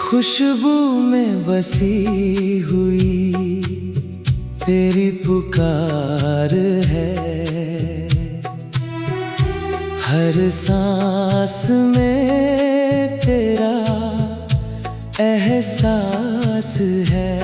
खुशबू में बसी हुई तेरी पुकार है, हर सांस में तेरा एहसास है।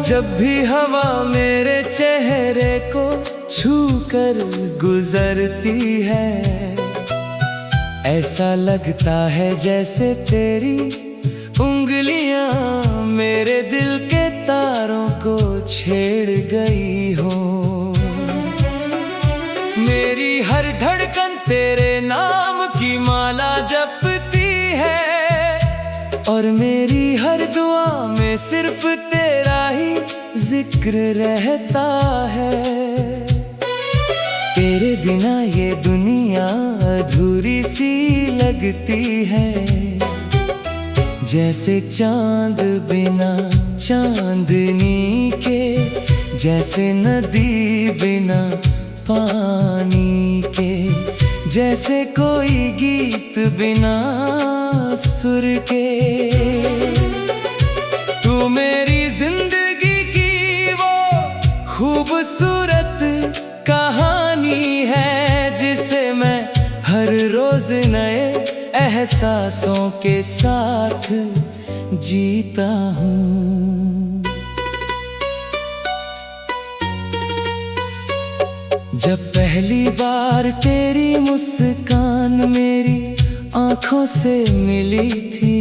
जब भी हवा मेरे चेहरे को छू कर गुजरती है, ऐसा लगता है जैसे तेरी उंगलियां मेरे दिल के तारों को छेड़ गई हो। मेरी हर धड़कन तेरे नाम की माला जपती है, और मेरी हर दुआ में सिर्फ तेरा ही जिक्र रहता है। तेरे बिना ये दुनिया अधूरी सी लगती है, जैसे चांद बिना चांदनी के, जैसे नदी बिना पानी के, जैसे कोई गीत बिना सुर के। तू मेरी जिंदगी की वो खूबसूरत कहानी है, जिसे मैं हर रोज नए एहसासों के साथ जीता हूँ। जब पहली बार तेरी मुस्कान मेरी आंखों से मिली थी,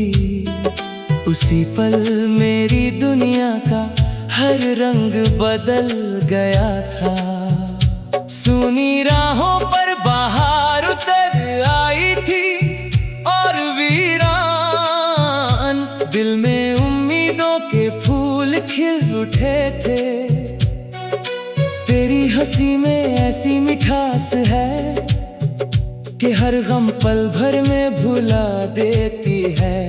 उसी पल मेरी दुनिया का हर रंग बदल गया था। सुनी राहों पर बाहर उतर आई थी, और वीरान दिल में उम्मीदों के फूल खिल उठे थे। तेरी हंसी में ऐसी मिठास है कि हर गम पल भर में भुला देती है।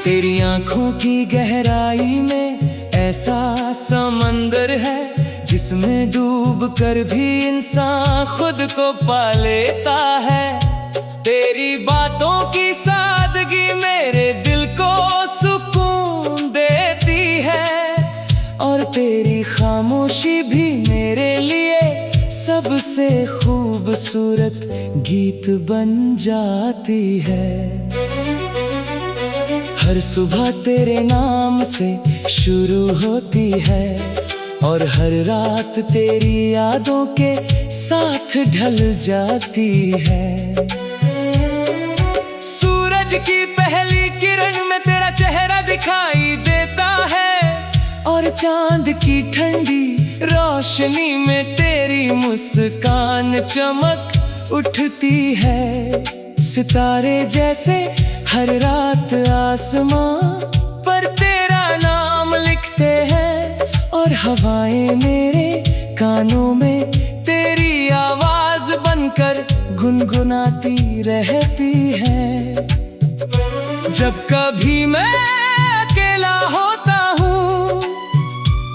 तेरी आंखों की गहराई में ऐसा समंदर है, जिसमें डूब कर भी इंसान खुद को पा लेता है। तेरी बातों की सादगी मेरे दिल को सुकून देती है, और तेरी खामोशी भी मेरे लिए सबसे खूबसूरत गीत बन जाती है। हर सुबह तेरे नाम से शुरू होती है, और हर रात तेरी यादों के साथ ढल जाती है। सूरज की पहली किरण में तेरा चेहरा दिखाई देता है, और चांद की ठंडी रोशनी में तेरी मुस्कान चमक उठती है। सितारे जैसे हर रात आसमां पर तेरा नाम लिखते हैं, और हवाएं मेरे कानों में तेरी आवाज बनकर गुनगुनाती रहती है। जब कभी मैं अकेला होता हूँ,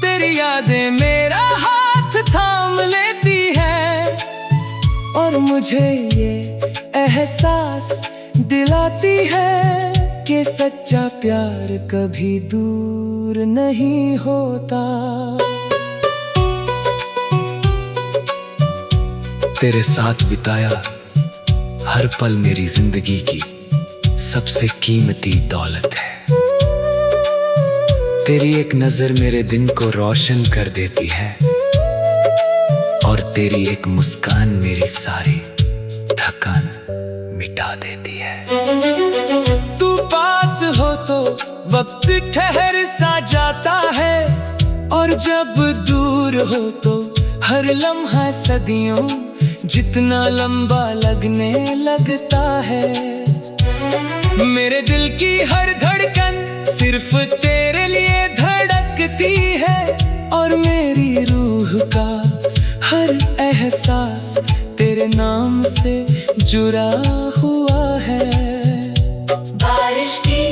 तेरी यादें मेरा हाथ थाम लेती है, और मुझे ये एहसास दिलाती है कि सच्चा प्यार कभी दूर नहीं होता। तेरे साथ बिताया हर पल मेरी जिंदगी की सबसे कीमती दौलत है। तेरी एक नजर मेरे दिन को रोशन कर देती है, और तेरी एक मुस्कान मेरी सारी थकान मिटा देती है। तू पास हो तो वक्त ठहर सा जाता है, और जब दूर हो तो हर लम्हा सदियों जितना लंबा लगने लगता है। मेरे दिल की हर धड़कन सिर्फ तेरे लिए धड़कती है, और मेरी रूह का हर एहसास तेरे नाम से जुड़ा हुआ है। बारिश की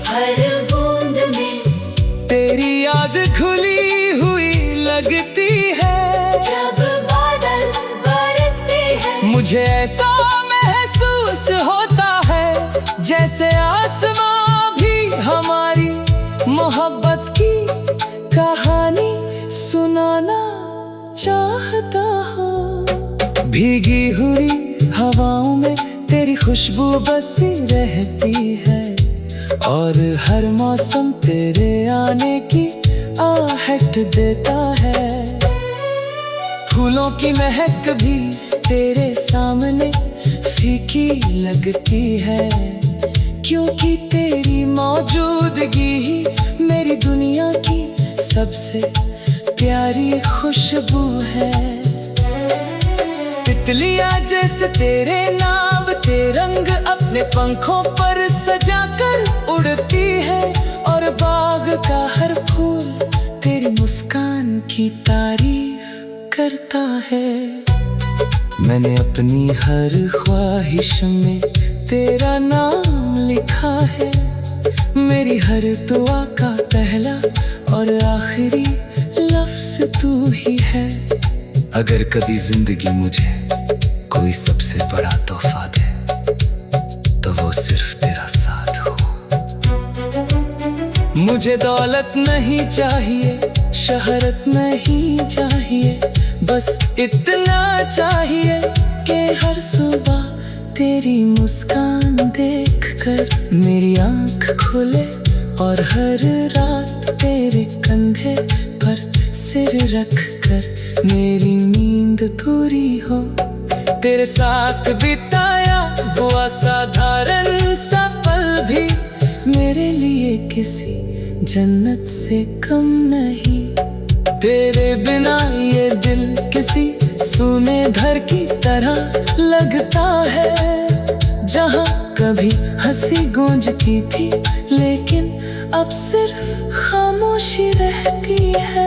हर बूंद में तेरी याद घुली हुई लगती है। जब बादल बरसते हैं, मुझे ऐसा महसूस होता है जैसे भीगी हुई हवाओं में तेरी खुशबू बसी रहती है, और हर मौसम तेरे आने की आहट देता है। फूलों की महक भी तेरे सामने फीकी लगती है, क्योंकि तेरी मौजूदगी ही मेरी दुनिया की सबसे प्यारी खुशबू है। तितलियां जैसे तेरे नाम ते रंग अपने पंखों पर सजाकर उड़ती है, और बाग का हर फूल तेरी मुस्कान की तारीफ करता है। मैंने अपनी हर ख्वाहिश में तेरा नाम लिखा है, मेरी हर दुआ का पहला और आखिरी लफ्ज तू ही है। अगर कभी जिंदगी मुझे कोई सबसे बड़ा तोहफा दे, तो वो सिर्फ तेरा साथ हो। मुझे दौलत नहीं चाहिए, शहरत नहीं चाहिए, बस इतना चाहिए कि हर सुबह तेरी मुस्कान देखकर मेरी आँख खुले, और हर रात तेरे कंधे पर सिर रखकर मेरी नींद पूरी हो। तेरे साथ बिताया वो असाधारण सा पल भी मेरे लिए किसी जन्नत से कम नहीं। तेरे बिना ये दिल किसी सूने घर की तरह लगता है, जहाँ कभी हंसी गूंजती थी लेकिन अब सिर्फ खामोशी रहती है।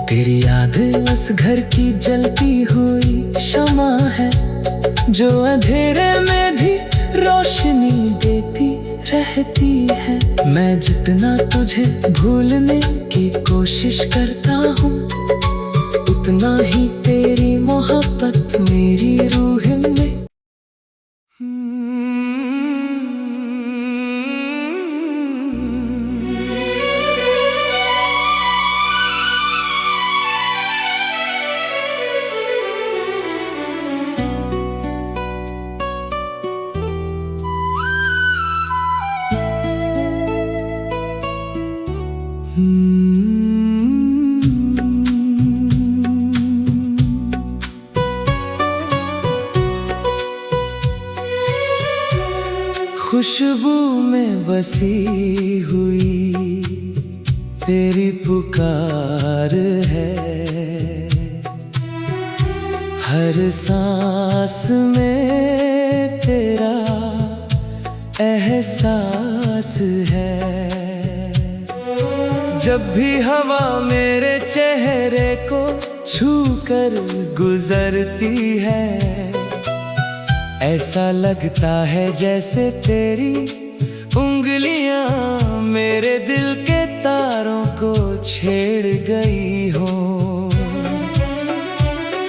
तेरी याद उस घर की जलती हुई शमा है, जो अंधेरे में भी रोशनी देती रहती है। मैं जितना तुझे भूलने की कोशिश करता हूँ, उतना ही तेरी मोहब्बत मेरी रूह में। खुशबू में बसी हुई तेरी पुकार है, हर सांस में तेरा एहसास है। जब भी हवा मेरे चेहरे को छूकर गुजरती है, ऐसा लगता है जैसे तेरी उंगलियां मेरे दिल के तारों को छेड़ गई हो।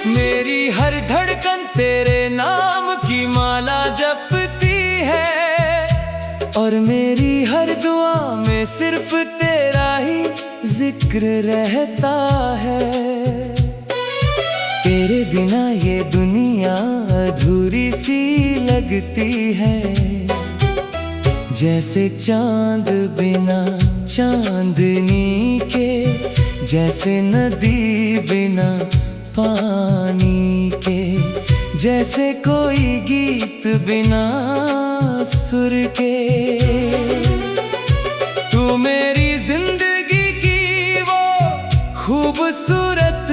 मेरी हर धड़कन तेरे नाम की माला जपती है, और मेरी हर दुआ में सिर्फ तेरा ही जिक्र रहता है। तेरे बिना ये दुनिया अधूरी सी लगती है, जैसे चांद बिना चांदनी के, जैसे नदी बिना पानी के, जैसे कोई गीत बिना सुर के। तू मेरी जिंदगी की वो खूबसूरत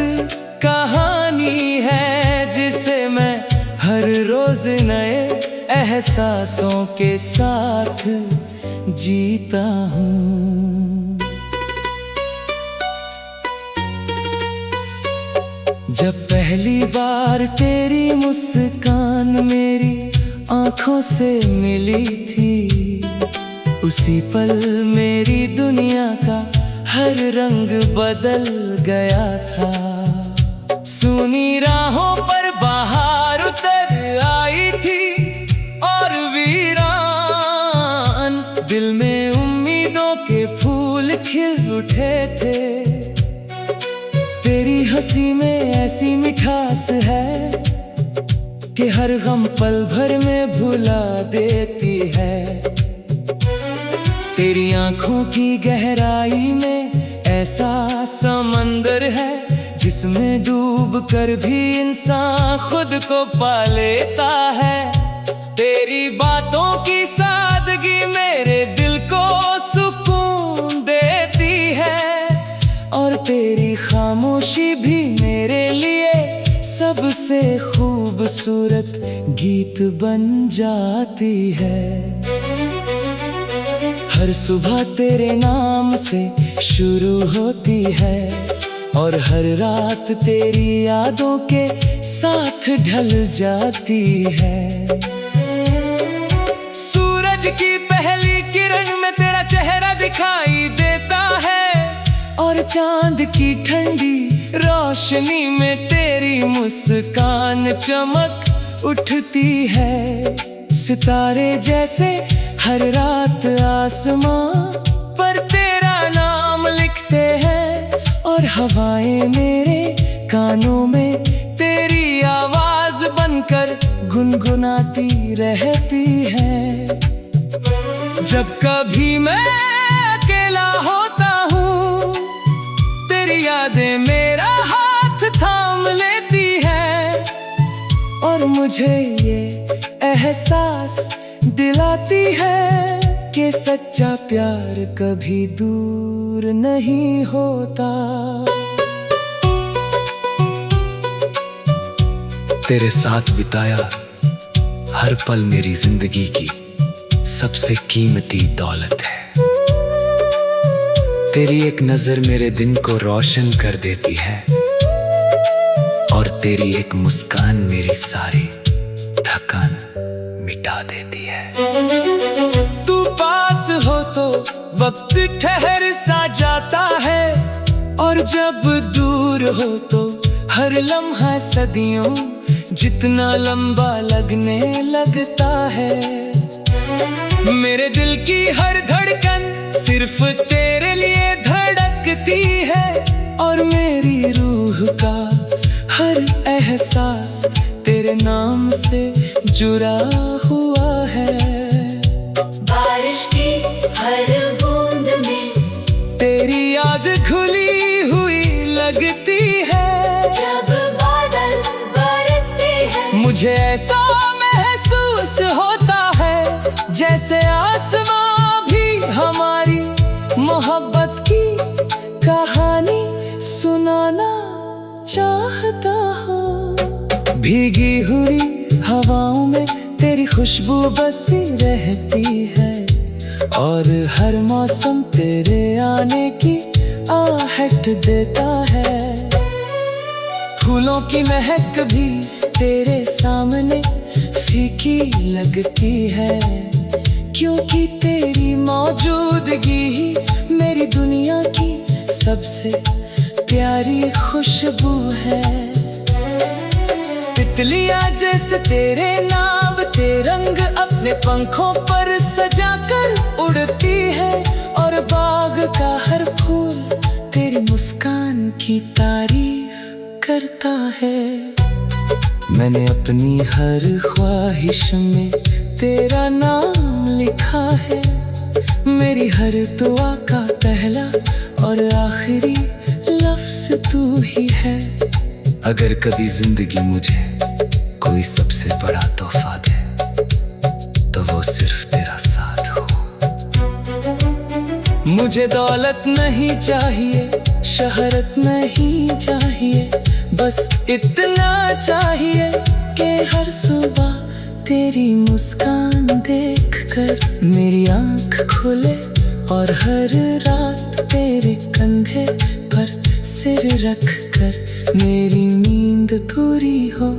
कहानी है, जिसे मैं हर रोज नए एहसासों के साथ जीता हूँ। जब पहली बार तेरी मुस्कान मेरी आँखों से मिली थी, उसी पल मेरी दुनिया का हर रंग बदल गया था। सुनी राहों पर बाहर उतर आई थी, और वीरान दिल में उम्मीदों के फूल खिल उठे थे। तेरी हंसी में ऐसी मिठास है कि हर गम पल भर में भुला देती है। तेरी आंखों की गहराई में ऐसा समंदर है जिसमें डूब कर भी इंसान खुद को पा लेता है। तेरी बातों की सादगी मेरे दिल को सुकून देती है और तेरी खामोशी भी मेरे लिए सबसे खूबसूरत गीत बन जाती है। हर सुबह तेरे नाम से शुरू होती है और हर रात तेरी यादों के साथ ढल जाती है। सूरज की पहली किरण में तेरा चेहरा दिखाई देता है और चांद की ठंडी रोशनी में तेरी मुस्कान चमक उठती है। सितारे जैसे हर रात आसमां पर तेरा नाम लिखते हैं और हवाएं मेरे कानों में तेरी आवाज बनकर गुनगुनाती रहती है। जब कभी मैं अकेला होता हूँ तेरी यादें मेरा हाथ थाम लेती है और मुझे ये एहसास दिलाती है कि सच्चा प्यार कभी दूर नहीं होता। तेरे साथ बिताया हर पल मेरी जिंदगी की सबसे कीमती दौलत है। तेरी एक नजर मेरे दिन को रोशन कर देती है और तेरी एक मुस्कान मेरी सारी थकान मिटा देती है। तू पास हो तो वक्त ठहर सा जाता है और जब दूर हो तो हर लम्हा सदियों जितना लंबा लगने लगता है। मेरे दिल की हर धड़कन सिर्फ तेरे लिए धड़कती है और मेरी रूह का हर एहसास तेरे नाम से जुड़ा हुआ है। बारिश की हर बूंद में तेरी याद घुली हुई लगती है। जब बादल बरसते हैं मुझे ऐसा महसूस होता है जैसे आसमां भी हमारी मोहब्बत की कहानी सुनाना चाहता हो। भीगी हुई हवाओं में तेरी खुशबू बसी रहती है और हर मौसम तेरे आने की आहट देता है। फूलों की महक भी तेरे सामने फीकी लगती है क्योंकि तेरी मौजूदगी ही मेरी दुनिया की सबसे प्यारी खुशबू है। तितलियां जैसे तेरे नाम ते रंग अपने पंखों पर सजाकर उड़ती है और बाग का हर फूल तेरी मुस्कान की तारीफ करता है। मैंने अपनी हर ख्वाहिश में तेरा नाम लिखा है। मेरी हर दुआ का पहला और आखिरी लफ्ज तू ही है। अगर कभी जिंदगी मुझे कोई सबसे बड़ा तोहफा दे तो वो सिर्फ तेरा साथ हो। मुझे दौलत नहीं चाहिए, शहरत नहीं चाहिए, बस इतना चाहिए कि हर सुबह तेरी मुस्कान देखकर मेरी आँख खुले और हर रात तेरे कंधे पर सिर रखकर मेरी नींद पूरी हो।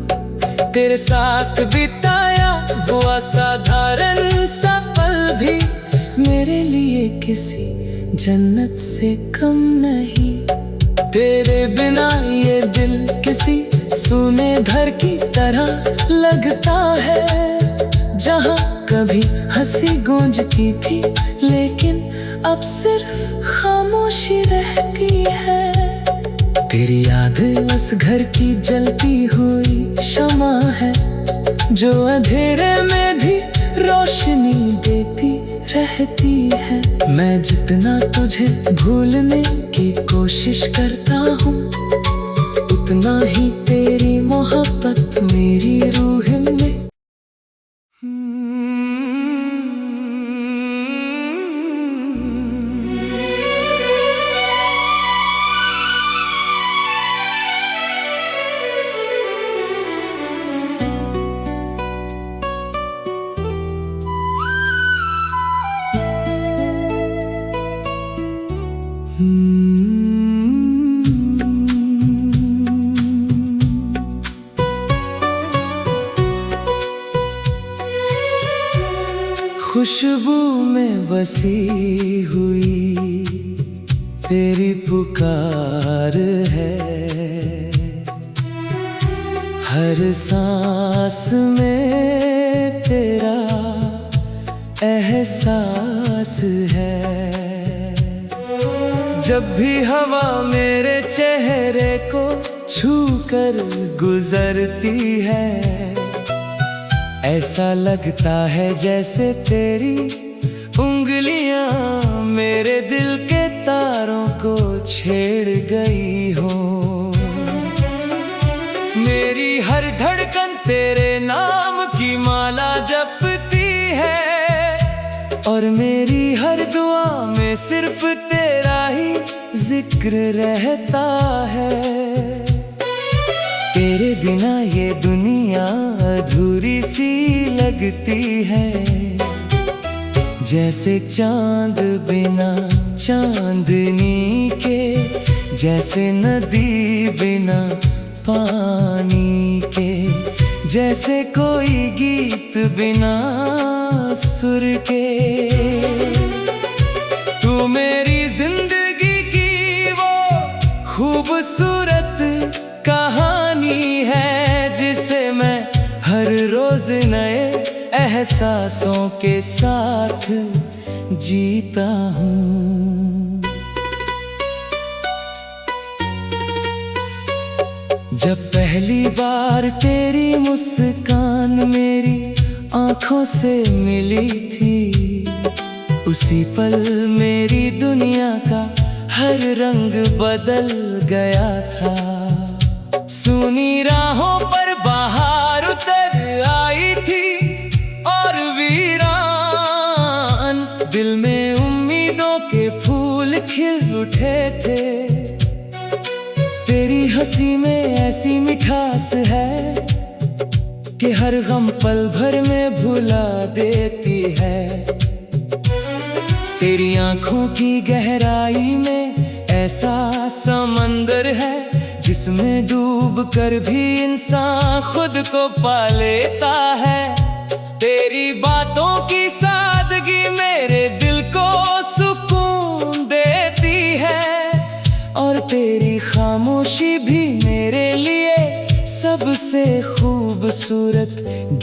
तेरे साथ बिताया वो असाधारण सा पल भी मेरे लिए किसी जन्नत से कम नहीं। तेरे बिना ये दिल किसी सूने घर की तरह लगता है, जहाँ कभी हंसी गूंजती थी लेकिन अब सिर्फ खामोशी रहती है। तेरी याद उस घर की जलती हुई शमा है जो अंधेरे में भी रोशनी देती रहती है। मैं जितना तुझे भूलने की कोशिश करता हूँ, उतना ही तेरी मोहब्बत मेरी रूह में। खुशबू में बसी हुई तेरी पुकार है, हर सांस में तेरा एहसास है। जब भी हवा मेरे चेहरे को छूकर गुजरती है, ऐसा लगता है जैसे तेरी उंगलियां मेरे दिल के तारों को छेड़ गई हो। मेरी हर धड़कन तेरे नाम की माला जपती है, और मेरी हर दुआ में सिर्फ तेरा ही जिक्र रहता है। तेरे बिना ये दुनिया अधूरी सी लगती है, जैसे चांद बिना चांदनी के, जैसे नदी बिना पानी के, जैसे कोई गीत बिना सुर के। तू मेरी जिंदगी की वो खूबसूरत कहानी है, जिसे मैं हर रोज नए एहसासों के साथ जीता हूँ। जब पहली बार तेरी मुस्कान मेरी आंखों से मिली थी, उसी पल मेरी दुनिया का हर रंग बदल गया था। सुनी राहों पर बाहर उतर आई थी, और वीरान दिल में उम्मीदों के फूल खिल उठे थे। तेरी हंसी में ऐसी मिठास है कि हर गम पल भर में भुला देती है। तेरी आंखों की गहराई में ऐसा समंदर है, जिसमें डूब कर भी इंसान खुद को पा लेता है। तेरी बातों की सादगी मेरे दिल को सुकून देती है, और तेरी खामोशी भी मेरे लिए सबसे खूबसूरत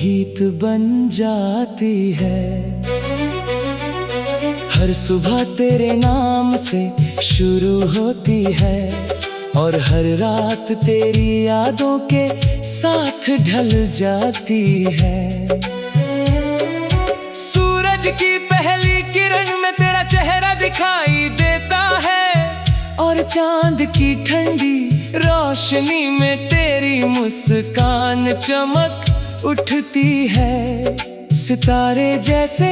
गीत बन जाती है। हर सुबह तेरे नाम से शुरू होती है, और हर रात तेरी यादों के साथ ढल जाती है। सूरज की पहली किरण में तेरा चेहरा दिखाई देता है, और चांद की ठंडी रोशनी में तेरी मुस्कान चमक उठती है। सितारे जैसे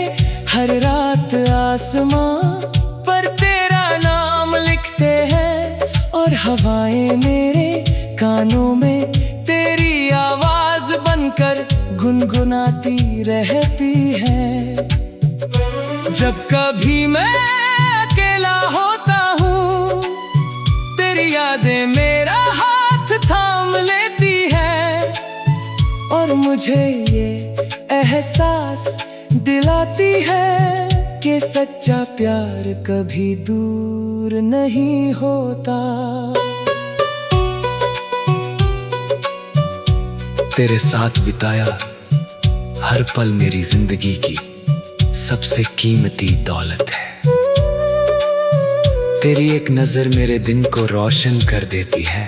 हर रात आसमां पर तेरा नाम लिखते हैं, और हवाएं मेरे कानों में तेरी आवाज बनकर गुनगुनाती रहती है। जब कभी मैं अकेला होता हूँ, तेरी यादें मेरा हाथ थाम लेती है, और मुझे ये एहसास दिलाती है कि सच्चा प्यार कभी दूर नहीं होता। तेरे साथ बिताया हर पल मेरी जिंदगी की सबसे कीमती दौलत है। तेरी एक नजर मेरे दिन को रोशन कर देती है,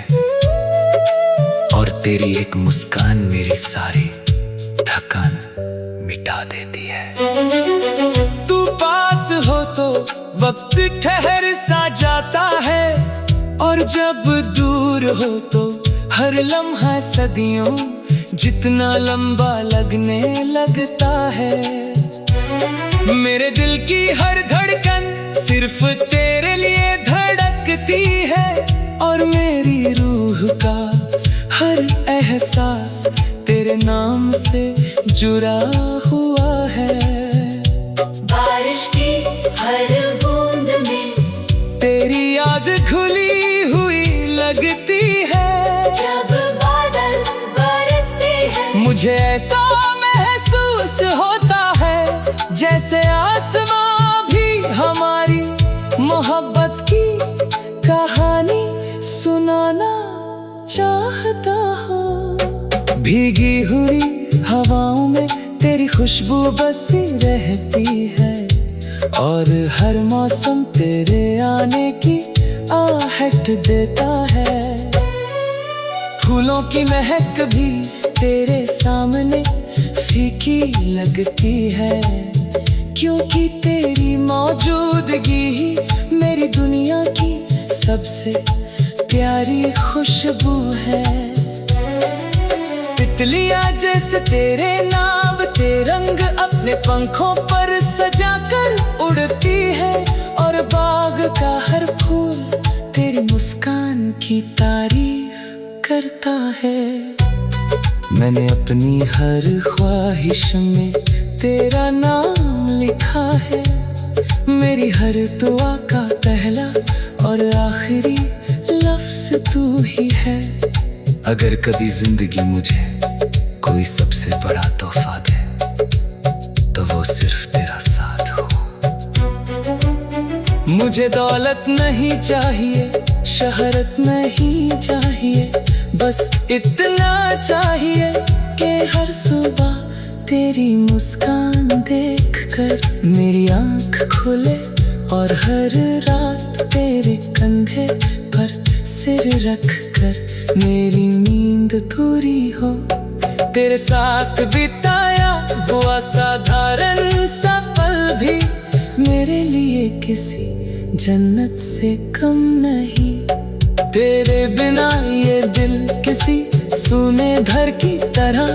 और तेरी एक मुस्कान मेरी सारी थकान मिटा देती है। तू पास हो तो वक्त ठहर सा जाता है, और जब दूर हो तो हर लम्हा सदियों जितना लंबा लगने लगता है। मेरे दिल की हर धड़कन सिर्फ तेरे लिए धड़कती है, और मेरी रूह का हर एहसास तेरे नाम से जुड़ा हुआ है। बारिश की हर बूंद में तेरी याद घुली हुई लगती है। जब बादल बरसते हैं, मुझे ऐसा महसूस होता है जैसे आसमां भी हमारी मोहब्बत की कहानी सुनाना चाहता हो। भीगी हुई हवाओं में तेरी खुशबू बसी रहती है, और हर मौसम तेरे आने की आहट देता है। फूलों की महक भी तेरे सामने फीकी लगती है, क्योंकि तेरी मौजूदगी ही मेरी दुनिया की सबसे प्यारी खुशबू है। तितलियां जैसे तेरे नाम ते रंग अपने पंखों पर सजाकर उड़ती है, और बाग का हर फूल तेरी मुस्कान की तारीफ करता है। मैंने अपनी हर ख्वाहिश में तेरा नाम लिखा है, मेरी हर दुआ का पहला और आखिरी लफ्ज तू ही है। अगर कभी जिंदगी मुझे कोई सबसे बड़ा तोहफा दे, तो वो सिर्फ तेरा साथ हो। मुझे दौलत नहीं चाहिए, शहरत नहीं चाहिए, बस इतना चाहिए कि हर सुबह तेरी मुस्कान देखकर मेरी आँख खुले, और हर रात तेरे कंधे पर सिर रखकर मेरी नींद पूरी हो। तेरे साथ बिताया वो असाधारण सा पल भी मेरे लिए किसी जन्नत से कम नहीं। तेरे बिना ये दिल किसी सूने घर की तरह